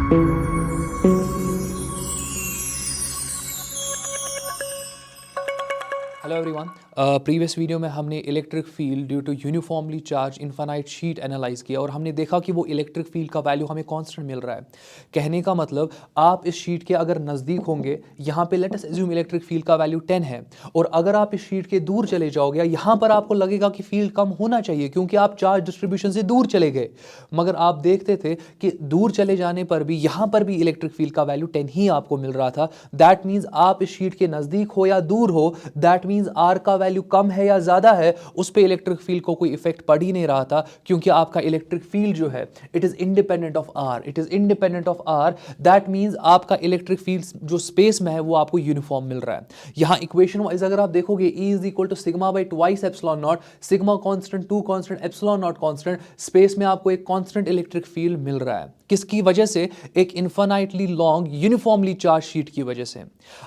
Hello everyone, previous video में हमने electric field due to uniformly charge infinite sheet analyse किया और हमने देखा कि वो इलेक्ट्रिक फील्ड का वैल्यू हमें कांस्टेंट मिल रहा है। कहने का मतलब आप इस शीट के अगर नज़दीक होंगे, यहाँ पे let us assume electric field का वैल्यू 10 है, और अगर आप इस शीट के दूर चले जाओगे, यहाँ पर आपको लगेगा कि फील्ड कम होना चाहिए क्योंकि आप चार्ज डिस्ट्रीब्यूशन से दूर चले गए। मगर आप देखते थे कि दूर चले जाने पर भी यहाँ पर भी इलेक्ट्रिक फील्ड का वैल्यू 10 ही आपको मिल रहा था। दैट मीन्स आप इस शीट के नज़दीक हो या दूर हो, दैट मीन्स आर का वैल्यू कम है या ज्यादा है, उस पे इलेक्ट्रिक फील्ड को कोई इफेक्ट पड़ ही नहीं रहा था क्योंकि आपका इलेक्ट्रिक फील्ड जो है it is independent of R, it is independent of R. That means आपका इलेक्ट्रिक फील्ड जो स्पेस में है वो आपको यूनिफॉर्म मिल रहा है। यहां इक्वेशन वाइज अगर आप देखोगे, E is equal to sigma by twice epsilon naught, sigma constant, 2 constant, epsilon naught constant, space में आपको एक कांस्टेंट इलेक्ट्रिक फील्ड मिल रहा है। किसकी वजह से? एक infinitely long uniformly charge sheet की वजह से।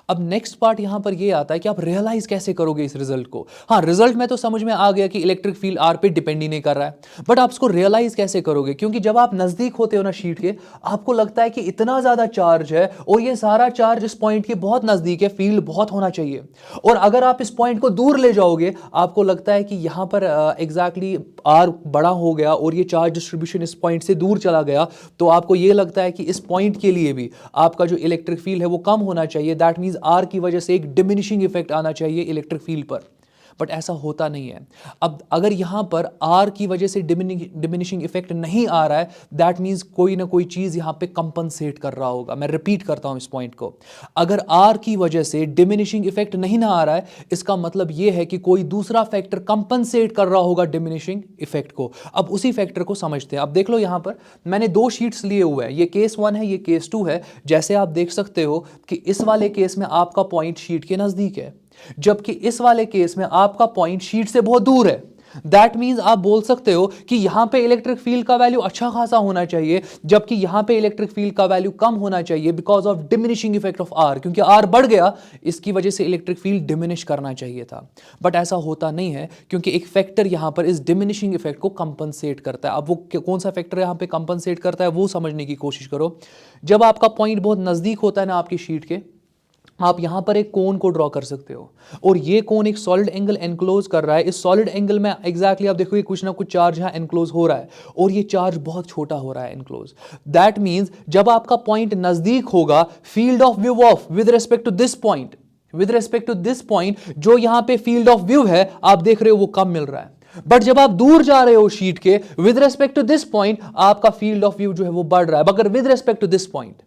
अब नेक्स्ट पार्ट यहां पर यह आता है कि आप रियलाइज कैसे करोगे इस रिजल्ट को। हाँ, रिजल्ट में तो समझ में आ गया कि इलेक्ट्रिक फील्ड आर पे डिपेंड ही नहीं कर रहा है, बट आप इसको रियलाइज कैसे करोगे? क्योंकि जब आप नजदीक होते हो ना शीट के, आपको लगता है कि इतना ज्यादा चार्ज है और ये सारा चार्ज इस पॉइंट के बहुत नजदीक है, फील्ड बहुत होना चाहिए। और अगर आप इस पॉइंट को दूर ले जाओगे, आपको लगता है कि यहां पर एग्जैक्टली आर बड़ा हो गया और ये चार्ज डिस्ट्रीब्यूशन इस पॉइंट से दूर चला गया, तो आपको ये लगता है कि इस पॉइंट के लिए भी आपका जो इलेक्ट्रिक फील्ड है वो कम होना चाहिए। दैट मींस आर की वजह से एक डिमिनिशिंग इफेक्ट आना चाहिए इलेक्ट्रिक फील्ड पर, बट ऐसा होता नहीं है। अब अगर यहां पर आर की वजह से डिमिनिशिंग इफेक्ट नहीं आ रहा है, दैट मींस कोई ना कोई चीज यहां पे कंपनसेट कर रहा होगा। मैं रिपीट करता हूं इस पॉइंट को, अगर आर की वजह से डिमिनिशिंग इफेक्ट नहीं ना आ रहा है, इसका मतलब यह है कि कोई दूसरा फैक्टर कंपनसेट कर रहा होगा डिमिनिशिंग इफेक्ट को। अब उसी फैक्टर को समझते हैं। अब देख लो, यहां पर मैंने 2 शीट्स लिए हुए हैं, ये केस 1 है, ये केस 2 है। जैसे आप देख सकते हो कि इस वाले केस में आपका पॉइंट शीट के नजदीक है, जबकि इस वाले केस में आपका पॉइंट शीट से बहुत दूर है। दैट मींस आप बोल सकते हो कि यहां पे इलेक्ट्रिक फील्ड का वैल्यू अच्छा खासा होना चाहिए, जबकि यहां पे इलेक्ट्रिक फील्ड का वैल्यू कम होना चाहिए because of diminishing effect of R. क्योंकि आर बढ़ गया, इसकी वजह से इलेक्ट्रिक फील्ड डिमिनिश करना चाहिए था, बट ऐसा होता नहीं है क्योंकि एक फैक्टर यहां पर इस डिमिनिशिंग इफेक्ट को कंपनसेट करता है। अब वो कौन सा फैक्टर यहां पे कंपनसेट करता है वो समझने की कोशिश करो। जब आपका पॉइंट बहुत नजदीक होता है ना आपकी शीट के, आप यहां पर एक कोन को ड्रॉ कर सकते हो और ये कोन एक सॉलिड एंगल एनक्लोज कर रहा है। इस सॉलिड एंगल में एग्जैक्टली आप देखोगे कुछ ना कुछ चार्ज यहां एनक्लोज हो रहा है और ये चार्ज बहुत छोटा हो रहा है एनक्लोज। दैट मींस जब आपका पॉइंट नजदीक होगा, field of view of with respect to this point, with respect to this point, जो यहां पे फील्ड ऑफ व्यू है आप देख रहे हो वो कम मिल रहा है। बट जब आप दूर जा रहे हो शीट के, with respect to this point आपका फील्ड ऑफ व्यू जो है वो बढ़ रहा है, मगर with respect to this point.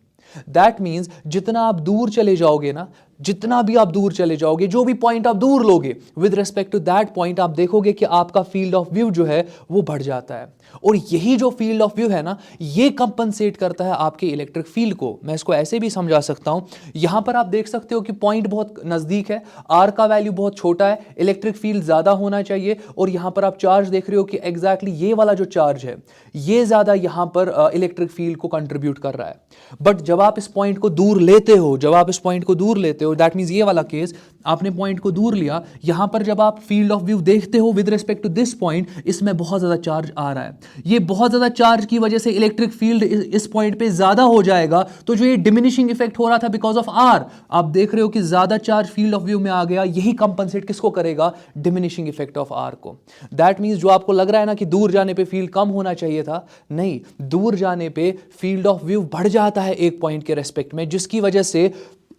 That means जितना आप दूर चले जाओगे ना, जितना भी आप दूर चले जाओगे, जो भी पॉइंट आप दूर लोगे, with respect to that point आप देखोगे कि आपका फील्ड ऑफ व्यू जो है वो बढ़ जाता है। और यही जो फील्ड ऑफ व्यू है ना, ये कंपनसेट करता है आपके इलेक्ट्रिक फील्ड को। मैं इसको ऐसे भी समझा सकता हूं, यहां पर आप देख सकते हो कि पॉइंट बहुत नजदीक है, आर का वैल्यू बहुत छोटा है, इलेक्ट्रिक फील्ड ज्यादा होना चाहिए, और यहां पर आप चार्ज देख रहे हो कि एग्जैक्टली ये वाला जो चार्ज है ये ज्यादा यहां पर इलेक्ट्रिक फील्ड को कंट्रीब्यूट कर रहा है। बट जब आप इस पॉइंट को दूर लेते हो, जब आप इस पॉइंट को दूर लेते हो, दैट मींस ये वाला केस, आपने पॉइंट को दूर लिया, यहां पर जब आप फील्ड ऑफ व्यू देखते हो with respect to this point, इसमें बहुत ज्यादा चार्ज आ रहा है। ये बहुत ज्यादा चार्ज की वजह से इलेक्ट्रिक फील्ड इस पॉइंट पे ज्यादा हो जाएगा। तो जो ये डिमिनिशिंग इफेक्ट हो रहा था बिकॉज ऑफ आर, आप देख रहे हो कि ज्यादा चार्ज फील्ड ऑफ व्यू में आ गया, यही कंपनसेट किसको करेगा? डिमिनिशिंग इफेक्ट ऑफ आर को। दैट मींस जो आपको लग रहा है ना कि दूर जाने पे फील्ड कम होना चाहिए था, नहीं, दूर जाने पे फील्ड ऑफ व्यू बढ़ जाता है एक पॉइंट के रेस्पेक्ट में, जिसकी वजह से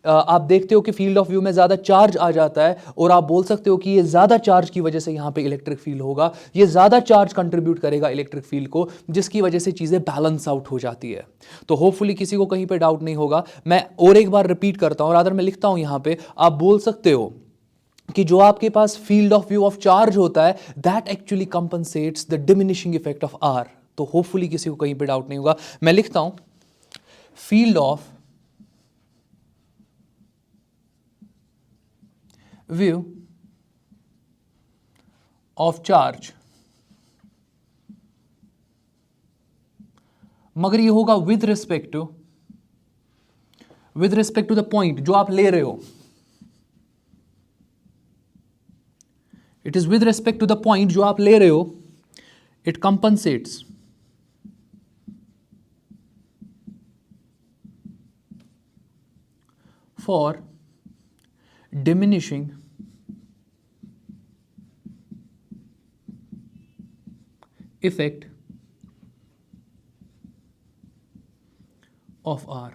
आप देखते हो कि फील्ड ऑफ व्यू में ज्यादा चार्ज आ जाता है, और आप बोल सकते हो कि ये ज्यादा चार्ज की वजह से यहां पे इलेक्ट्रिक फील्ड होगा, ये ज्यादा चार्ज कंट्रीब्यूट करेगा इलेक्ट्रिक फील्ड को, जिसकी वजह से चीजें बैलेंस आउट हो जाती है। तो होपफुली किसी को कहीं पे डाउट नहीं होगा। मैं और एक बार रिपीट करता हूं, रादर मैं लिखता हूं यहां पे, आप बोल सकते हो कि जो आपके पास field of view of charge होता है, that actually compensates the diminishing effect of R. तो होपफुली किसी को कहीं पे डाउट नहीं होगा। मैं लिखता हूं, field of view of charge, मगर ये होगा with respect to the point जो आप ले रहे हो। It is with respect to the point जो आप ले रहे हो, it compensates for diminishing effect of R.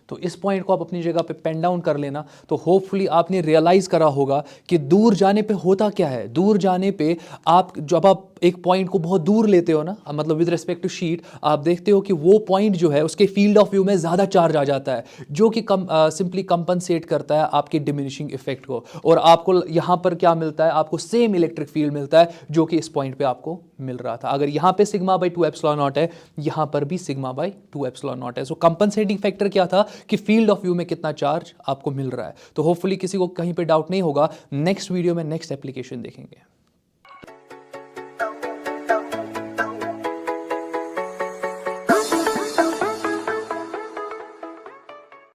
तो इस पॉइंट को आप अपनी जगह पे पेन डाउन कर लेना। तो होपफुली आपने रियलाइज करा होगा कि दूर जाने पे होता क्या है। दूर जाने पे आप जब आप एक पॉइंट को बहुत दूर लेते हो ना, मतलब विद रिस्पेक्ट टू शीट, आप देखते हो कि वो पॉइंट जो है उसके फील्ड ऑफ व्यू में ज़्यादा चार्ज आ जाता है, जो कि सिंपली कंपनसेट करता है आपके डिमिनिशिंग इफेक्ट को। और आपको यहाँ पर क्या मिलता है, आपको सेम इलेक्ट्रिक फील्ड मिलता है जो कि इस पॉइंट पे आपको मिल रहा था। अगर यहाँ पे सिग्मा बाई 2 एप्सिलॉन नॉट है, यहाँ पर भी सिग्मा बाई 2 एप्सिलॉन नॉट है। सो कंपनसेटिंग फैक्टर क्या था कि फील्ड ऑफ व्यू में कितना चार्ज आपको मिल रहा है। तो होपफुली किसी को कहीं पे डाउट नहीं होगा। नेक्स्ट वीडियो में नेक्स्ट एप्लीकेशन देखेंगे।